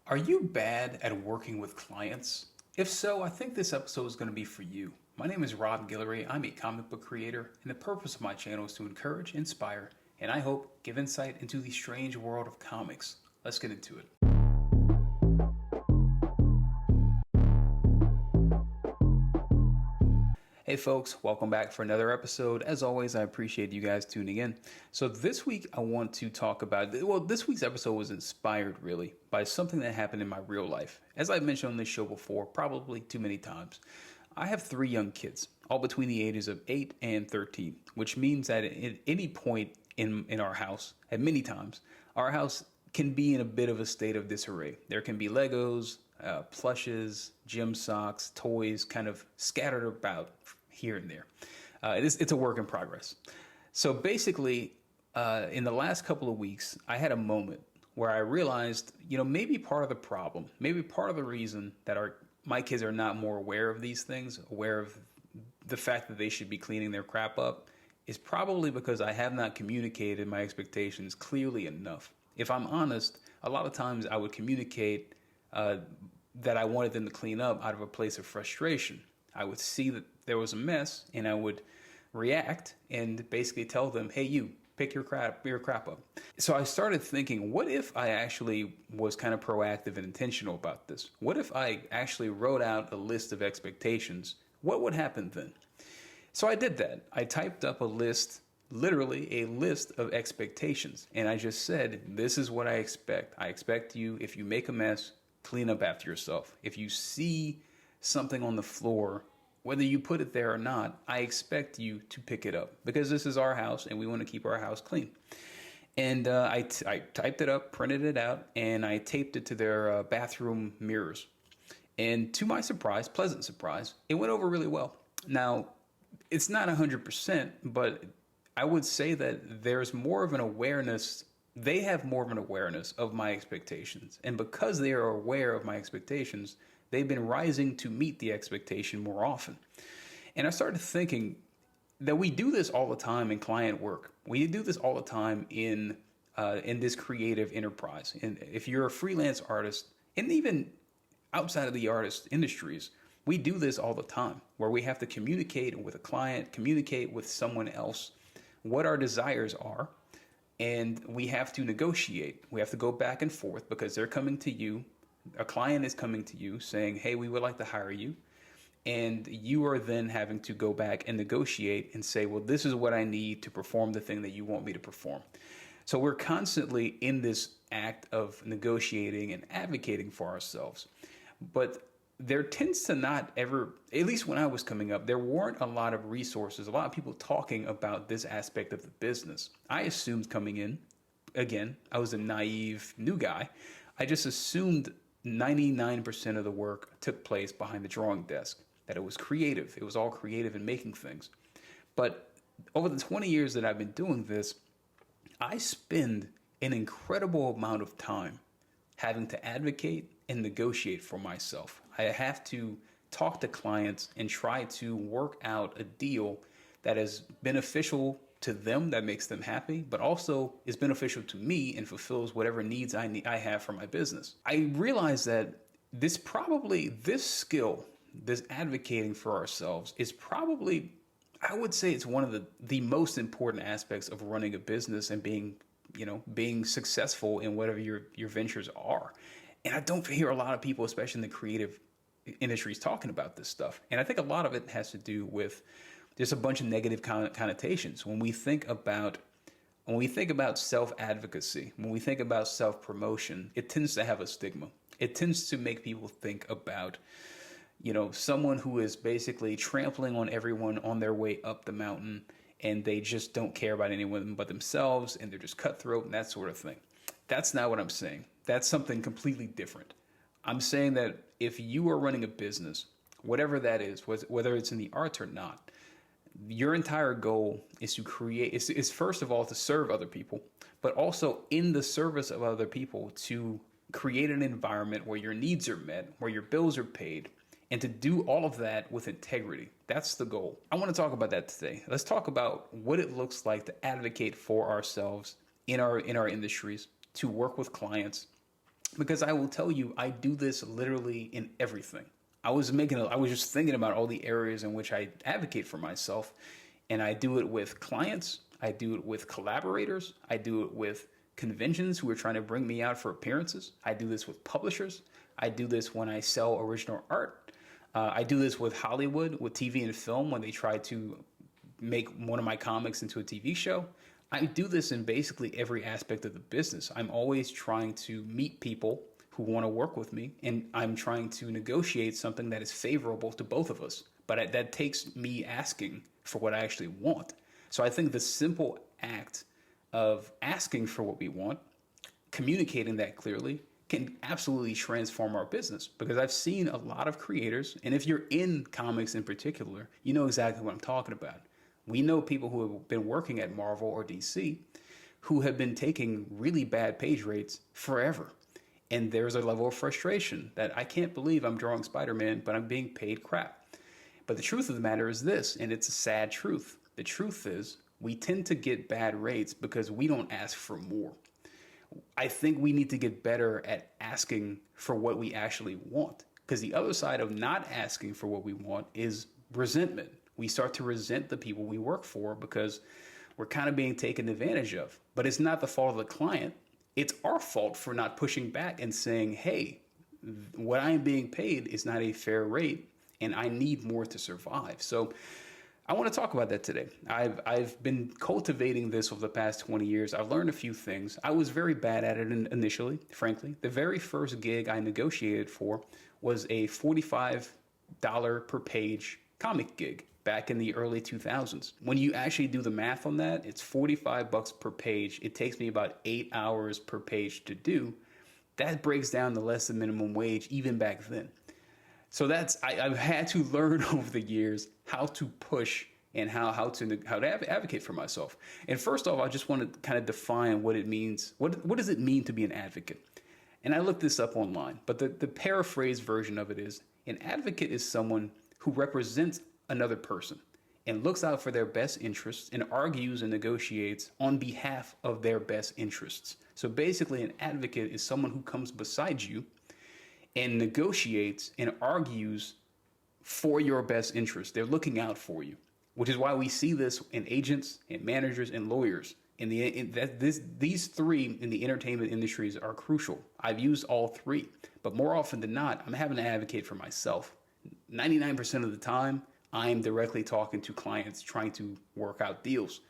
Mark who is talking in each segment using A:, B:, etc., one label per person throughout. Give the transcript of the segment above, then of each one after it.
A: Are you bad at working with clients? If so, I think this episode is going to be for you. My name is Rob Guillory. I'm a comic book creator, and the purpose of my channel is to encourage, inspire, and I hope give insight into the strange world of comics. Let's get into it. Hey folks, welcome back for another episode. As always, I appreciate you guys tuning in. So this week I want to talk about, this week's episode was inspired really by something that happened in my real life. As I've mentioned on this show before, probably too many times, I have 3 young kids, all between the ages of 8 and 13, which means that at any point in our house, at many times, our house can be in a bit of a state of disarray. There can be Legos, plushes, gym socks, toys kind of scattered about here and there. It's a work in progress. So basically, in the last couple of weeks, I had a moment where I realized, maybe part of the problem, maybe part of the reason that my kids are not more aware of these things, aware of the fact that they should be cleaning their crap up, is probably because I have not communicated my expectations clearly enough. If I'm honest, a lot of times I would communicate that I wanted them to clean up out of a place of frustration. I would see that there was a mess and I would react and basically tell them, hey, you pick your crap up. So I started thinking, what if I actually was kind of proactive and intentional about this? What if I actually wrote out a list of expectations? What would happen then? So I did that. I typed up a list, literally a list of expectations. And I just said, this is what I expect. I expect you, if you make a mess, clean up after yourself. If you see something on the floor, whether you put it there or not, I expect you to pick it up because this is our house and we want to keep our house clean. And I typed it up, printed it out, and I taped it to their bathroom mirrors. And to my surprise, pleasant surprise, it went over really well. Now, it's not 100%, but I would say that there's more of an awareness. They have more of an awareness of my expectations. And because they are aware of my expectations, they've been rising to meet the expectation more often. And I started thinking that we do this all the time in client work. We do this all the time in this creative enterprise. And if you're a freelance artist, and even outside of the artist industries, we do this all the time, where we have to communicate with a client, communicate with someone else what our desires are, and we have to negotiate. We have to go back and forth because they're coming to you. A client is coming to you saying, hey, we would like to hire you. And you are then having to go back and negotiate and say, well, this is what I need to perform the thing that you want me to perform. So we're constantly in this act of negotiating and advocating for ourselves. But there tends to not ever, at least when I was coming up, there weren't a lot of resources, a lot of people talking about this aspect of the business. I assumed coming in, again, I was a naive new guy. I just assumed 99% of the work took place behind the drawing desk, that it was creative. It was all creative in making things. But over the 20 years that I've been doing this, I spend an incredible amount of time having to advocate and negotiate for myself. I have to talk to clients and try to work out a deal that is beneficial to them, that makes them happy, but also is beneficial to me and fulfills whatever needs I have for my business. I realize that this skill, this advocating for ourselves, is probably, I would say it's one of the most important aspects of running a business and being successful in whatever your ventures are. And I don't hear a lot of people, especially in the creative industries, talking about this stuff. And I think a lot of it has to do with there's a bunch of negative connotations when we think about self-advocacy, when we think about self-promotion. It tends to have a stigma. It tends to make people think about, someone who is basically trampling on everyone on their way up the mountain, and they just don't care about anyone but themselves, and they're just cutthroat and that sort of thing. That's not what I'm saying. That's something completely different. I'm saying that if you are running a business, whatever that is, whether it's in the arts or not, your entire goal is to create, is first of all to serve other people, but also in the service of other people to create an environment where your needs are met, where your bills are paid, and to do all of that with integrity. That's the goal. I want to talk about that today. Let's talk about what it looks like to advocate for ourselves in our industries, to work with clients, Because I will tell you, I do this literally in everything. I was just thinking about all the areas in which I advocate for myself, and I do it with clients, I do it with collaborators, I do it with conventions who are trying to bring me out for appearances. I do this with publishers. I do this when I sell original art. I do this with Hollywood, with TV and film when they try to make one of my comics into a TV show. I do this in basically every aspect of the business. I'm always trying to meet people who want to work with me, and I'm trying to negotiate something that is favorable to both of us. But that takes me asking for what I actually want. So I think the simple act of asking for what we want, communicating that clearly, can absolutely transform our business. Because I've seen a lot of creators, and if you're in comics in particular, you know exactly what I'm talking about. We know people who have been working at Marvel or DC who have been taking really bad page rates forever. And there's a level of frustration that I can't believe I'm drawing Spider-Man, but I'm being paid crap. But the truth of the matter is this, and it's a sad truth. The truth is we tend to get bad rates because we don't ask for more. I think we need to get better at asking for what we actually want. Because the other side of not asking for what we want is resentment. We start to resent the people we work for because we're kind of being taken advantage of. But it's not the fault of the client. It's our fault for not pushing back and saying, hey, what I am being paid is not a fair rate and I need more to survive. So I want to talk about that today. I've been cultivating this over the past 20 years. I've learned a few things. I was very bad at it initially, frankly. The very first gig I negotiated for was a $45 per page comic gig back in the early 2000s. When you actually do the math on that, it's $45 per page. It takes me about 8 hours per page to do. That breaks down to less than minimum wage even back then. So I've had to learn over the years how to push and how to advocate for myself. And first off, I just want to kind of define what it means. What does it mean to be an advocate? And I looked this up online, but the paraphrased version of it is an advocate is someone who represents another person and looks out for their best interests and argues and negotiates on behalf of their best interests. So basically, an advocate is someone who comes beside you and negotiates and argues for your best interest. They're looking out for you, which is why we see this in agents and managers and lawyers. These three in the entertainment industries are crucial. I've used all three, but more often than not, I'm having to advocate for myself. 99% of the time, I'm directly talking to clients trying to work out deals.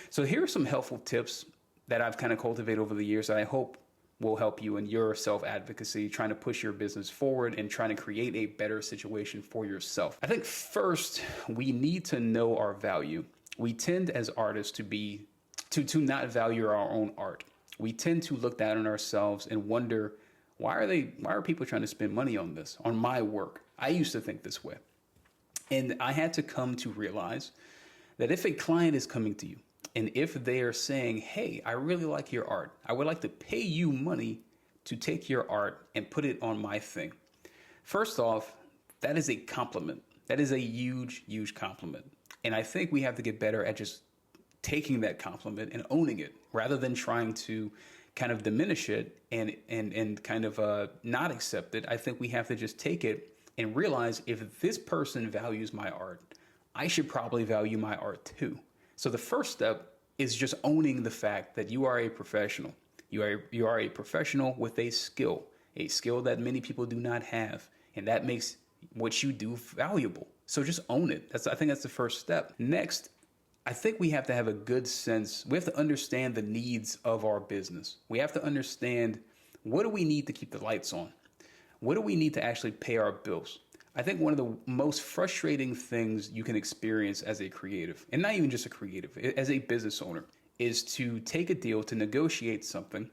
A: So here are some helpful tips that I've kind of cultivated over the years that I hope will help you in your self-advocacy, trying to push your business forward and trying to create a better situation for yourself. I think first, we need to know our value. We tend as artists to not value our own art. We tend to look down on ourselves and wonder, why are people trying to spend money on this, on my work? I used to think this way. And I had to come to realize that if a client is coming to you and if they are saying, hey, I really like your art, I would like to pay you money to take your art and put it on my thing. First off, that is a compliment. That is a huge, huge compliment. And I think we have to get better at just taking that compliment and owning it rather than trying to kind of diminish it and kind of not accept it. I think we have to just take it and realize if this person values my art, I should probably value my art too. So the first step is just owning the fact that you are a professional. You are a professional with a skill that many people do not have, and that makes what you do valuable. So just own it. I think that's the first step. Next, I think we have to have a good sense. We have to understand the needs of our business. We have to understand, what do we need to keep the lights on? What do we need to actually pay our bills? I think one of the most frustrating things you can experience as a creative, and not even just a creative, as a business owner, is to take a deal, to negotiate something,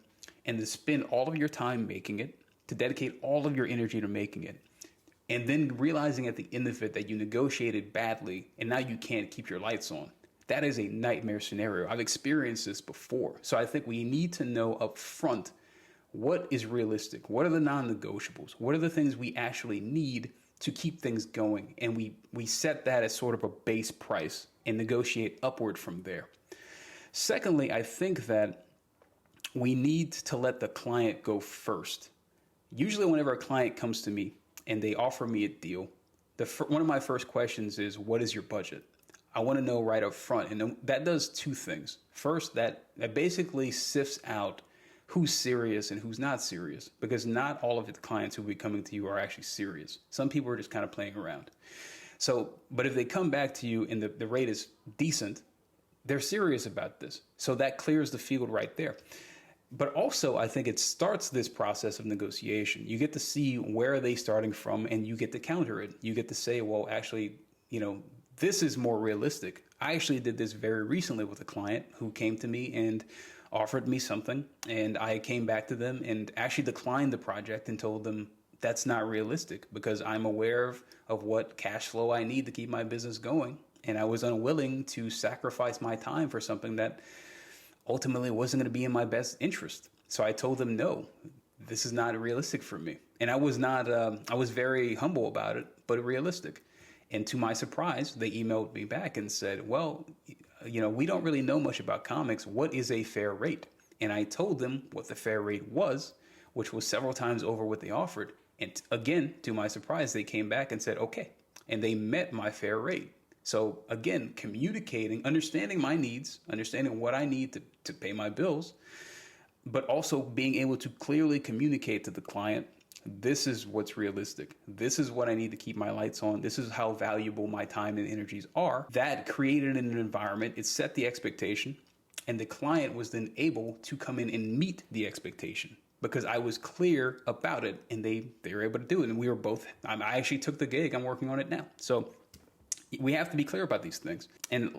A: and to spend all of your time making it, to dedicate all of your energy to making it, and then realizing at the end of it that you negotiated badly and now you can't keep your lights on. That is a nightmare scenario. I've experienced this before. So I think we need to know up front what is realistic, what are the non-negotiables, what are the things we actually need to keep things going, and we set that as sort of a base price and negotiate upward from there. Secondly, I think that we need to let the client go first. Usually whenever a client comes to me and they offer me a deal, one of my first questions is, what is your budget? I want to know right up front. And that does two things. First, that basically sifts out who's serious and who's not serious, because not all of the clients who will be coming to you are actually serious. Some people are just kind of playing around. So, but if they come back to you and the rate is decent, they're serious about this. So that clears the field right there. But also, I think it starts this process of negotiation. You get to see where are they starting from, and you get to counter it. You get to say, well, actually, this is more realistic. I actually did this very recently with a client who came to me and offered me something, and I came back to them and actually declined the project and told them that's not realistic because I'm aware of what cash flow I need to keep my business going, and I was unwilling to sacrifice my time for something that ultimately wasn't going to be in my best interest. So I told them, no, this is not realistic for me. And I was very humble about it, but realistic. And to my surprise, they emailed me back and said, well, we don't really know much about comics. What is a fair rate? And I told them what the fair rate was, which was several times over what they offered. And again, to my surprise, they came back and said, okay. And they met my fair rate. So again, communicating, understanding my needs, understanding what I need to pay my bills, but also being able to clearly communicate to the client, this is what's realistic. This is what I need to keep my lights on. This is how valuable my time and energies are. That created an environment. It set the expectation, and the client was then able to come in and meet the expectation because I was clear about it, and they were able to do it. And we were both, I actually took the gig. I'm working on it now. So we have to be clear about these things. And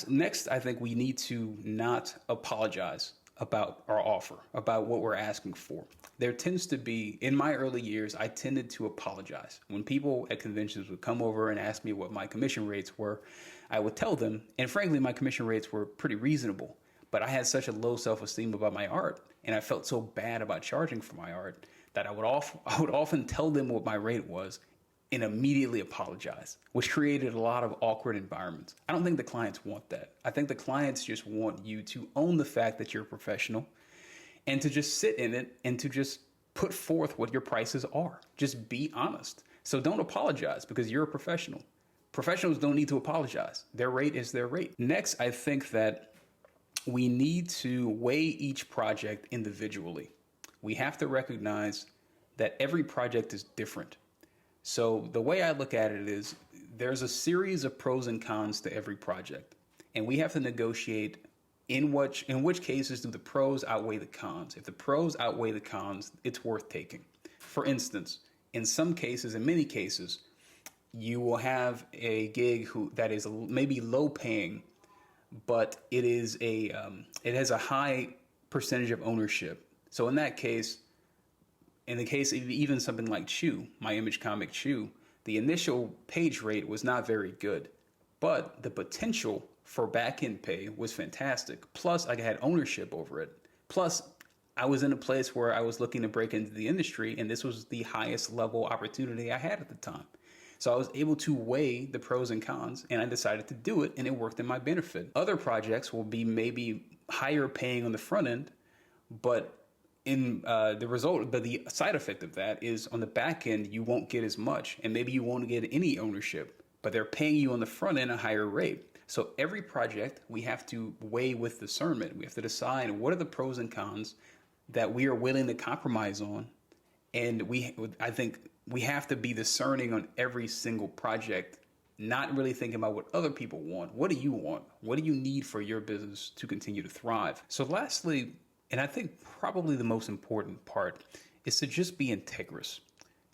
A: next, I think we need to not apologize about our offer, about what we're asking for. There tends to be, in my early years, I tended to apologize. When people at conventions would come over and ask me what my commission rates were, I would tell them, and frankly, my commission rates were pretty reasonable, but I had such a low self-esteem about my art, and I felt so bad about charging for my art that I would often tell them what my rate was and immediately apologize, which created a lot of awkward environments. I don't think the clients want that. I think the clients just want you to own the fact that you're a professional and to just sit in it and to just put forth what your prices are. Just be honest. So don't apologize because you're a professional. Professionals don't need to apologize. Their rate is their rate. Next, I think that we need to weigh each project individually. We have to recognize that every project is different. So the way I look at it is there's a series of pros and cons to every project, and we have to negotiate in which cases do the pros outweigh the cons. If the pros outweigh the cons, it's worth taking. For instance, in some cases, in many cases, you will have a gig that is maybe low paying, but it has a high percentage of ownership. So in that case, in the case of even something like Chew, my image comic Chew, the initial page rate was not very good, but the potential for back-end pay was fantastic. Plus, I had ownership over it. Plus, I was in a place where I was looking to break into the industry, and this was the highest level opportunity I had at the time. So I was able to weigh the pros and cons, and I decided to do it, and it worked in my benefit. Other projects will be maybe higher paying on the front end, but the side effect of that is on the back end, you won't get as much, and maybe you won't get any ownership, but they're paying you on the front end a higher rate. So every project we have to weigh with discernment. We have to decide what are the pros and cons that we are willing to compromise on. And I think we have to be discerning on every single project, not really thinking about what other people want. What do you want? What do you need for your business to continue to thrive? So lastly, and I think probably the most important part, is to just be integrous.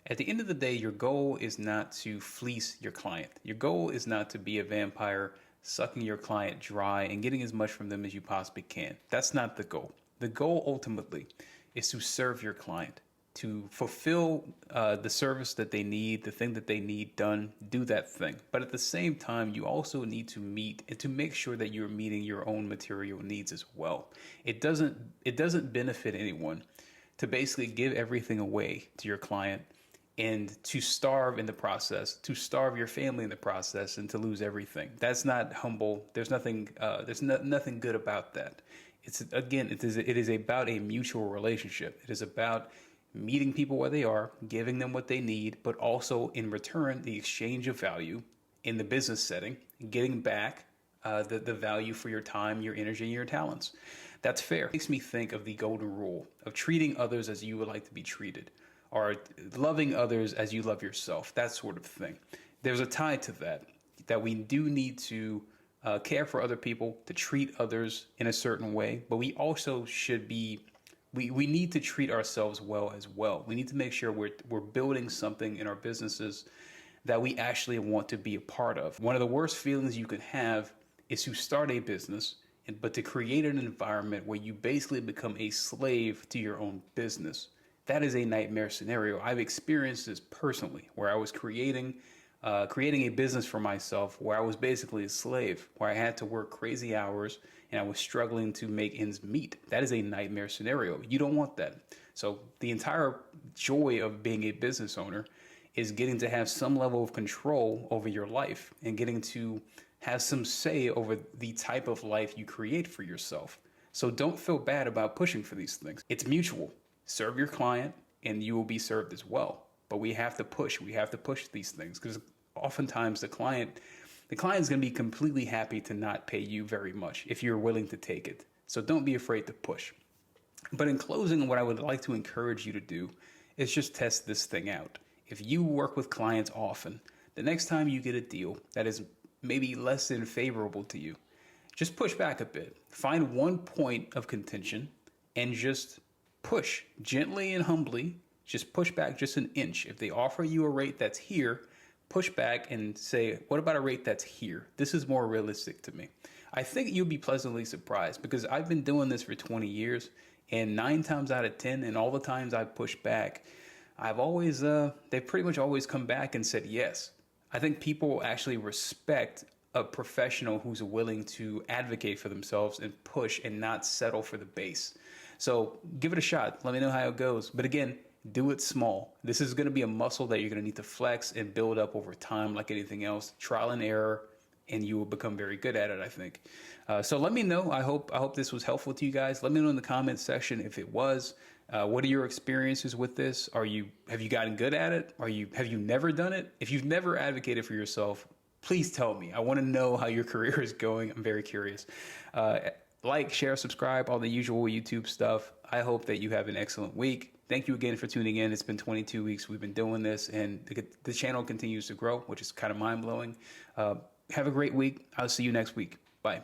A: At the end of the day, your goal is not to fleece your client. Your goal is not to be a vampire sucking your client dry and getting as much from them as you possibly can. That's not the goal. The goal ultimately is to serve your client, to fulfill the service that they need, the thing that they need done, do that thing. But at the same time, you also need to meet and to make sure that you're meeting your own material needs as well. It doesn't benefit anyone to basically give everything away to your client and to starve in the process, to starve your family in the process, and to lose everything. That's not humble. There's nothing good about that. It is about a mutual relationship. It is about meeting people where they are, giving them what they need, but also in return, the exchange of value in the business setting, getting back the value for your time, your energy, and your talents. That's fair. It makes me think of the golden rule of treating others as you would like to be treated, or loving others as you love yourself, that sort of thing. There's a tie to that we do need to care for other people, to treat others in a certain way, but we also should be, we need to treat ourselves well as well. We need to make sure we're building something in our businesses that we actually want to be a part of. One of the worst feelings you can have is to start a business, but to create an environment where you basically become a slave to your own business. That is a nightmare scenario. I've experienced this personally, where I was creating a business for myself where I was basically a slave, where I had to work crazy hours and I was struggling to make ends meet. That is a nightmare scenario. You don't want that. So the entire joy of being a business owner is getting to have some level of control over your life and getting to have some say over the type of life you create for yourself. So don't feel bad about pushing for these things. It's mutual. Serve your client and you will be served as well. But we have to push. We have to push these things because oftentimes the client is going to be completely happy to not pay you very much if you're willing to take it. So don't be afraid to push. But in closing, what I would like to encourage you to do is just test this thing out. If you work with clients often, the next time you get a deal that is maybe less than favorable to you, just push back a bit. Find one point of contention and just push gently and humbly. Just push back just an inch. If they offer you a rate that's here, push back and say, what about a rate that's here? This is more realistic to me. I think you'll be pleasantly surprised because I've been doing this for 20 years and 9 times out of 10, and all the times I've pushed back, I've always, they've pretty much always come back and said yes. I think people actually respect a professional who's willing to advocate for themselves and push and not settle for the base. So give it a shot. Let me know how it goes. But again, do it small. This is going to be a muscle that you're going to need to flex and build up over time like anything else. Trial and error, and you will become very good at it, I think. So let me know. I hope this was helpful to you guys. Let me know in the comments section if it was. What are your experiences with this? Have you gotten good at it? Have you never done it? If you've never advocated for yourself, please tell me. I want to know how your career is going. I'm very curious. Like, share, subscribe, all the usual YouTube stuff. I hope that you have an excellent week. Thank you again for tuning in. It's been 22 weeks we've been doing this, and the channel continues to grow, which is kind of mind-blowing. Have a great week. I'll see you next week. Bye.